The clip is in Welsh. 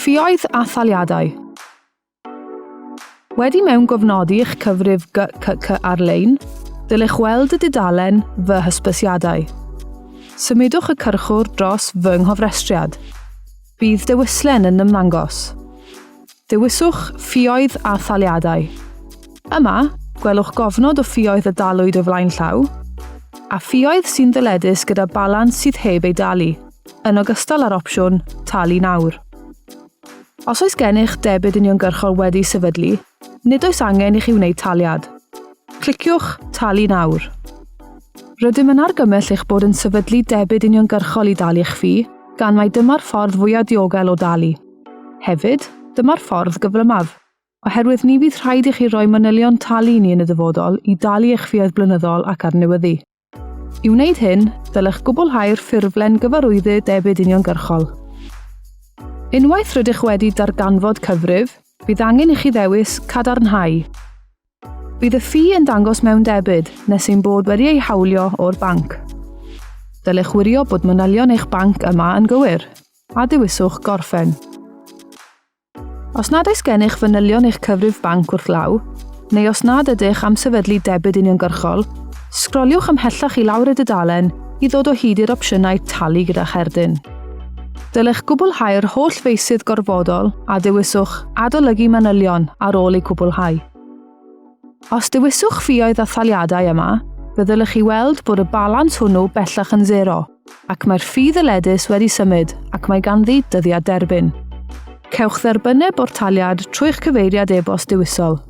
Ffioedd a Thaliadau. Wedi mewn gofnodi eich cyfrif GCC ar-lein, dylech weld y dudalen Fy Hysbysiadau. Symudwch y cyrchwr dros Fy Nghofrestriad. Bydd dewislen yn ymddangos. Dewiswch Ffioedd a Thaliadau. Yma, gwelwch gofnod o ffioedd y dalwyd o flaen llaw, a ffioedd sy'n ddyledus gyda balans sydd heb ei dalu, yn ogystal â'r opsiwn Talu Nawr. Os oes gennych debyd uniongyrchol wedi sefydlu, nid oes angen i chi wneud taliad. Cliciwch Talu Nawr. Rydym yn argymell eich bod yn sefydlu debyd uniongyrchol i dalu eich ffi, gan mai dyma'r ffordd fwyaf diogel o dalu. Hefyd, dyma'r ffordd gyflymaf, oherwydd ni fydd rhaid i chi roi manylion talu ni yn y dyfodol i dalu eich ffïoedd blynyddol ac arnewyddu. I wneud hyn, dylech gwblhau'r ffurflen gyfarwyddu debyd uniongyrchol. Unwaith rydych wedi darganfod cyfrif, bydd angen i chi ddewis Cadarnhau. Bydd y ffi yn dangos mewn debyd nes ein bod wedi ei hawlio o'r banc. Dylech wirio bod manylion eich banc yma yn gywir, a dewiswch Gorffen. Os nad oes gennych fanylion eich cyfrif banc wrth law, neu os nad ydych am sefydlu debyd uniongyrchol, sgroliwch ymhellach i lawr y dudalen i ddod o hyd i'r opsiynau talu gyda cherdyn. Dylech gwblhau'r holl feysydd gorfodol a dewiswch Adolygu manylion ar ôl eu cwblhau. Os dewiswch ffïoedd a thaliadau yma, byddwch chi weld bod y balans hwnnw bellach yn 0, ac mae'r ffi ddyledus wedi symud ac mae ganddi dyddiad derbyn. Cewch dderbyneb o'r taliad trwy'ch cyfeiriad e-bost dewisol.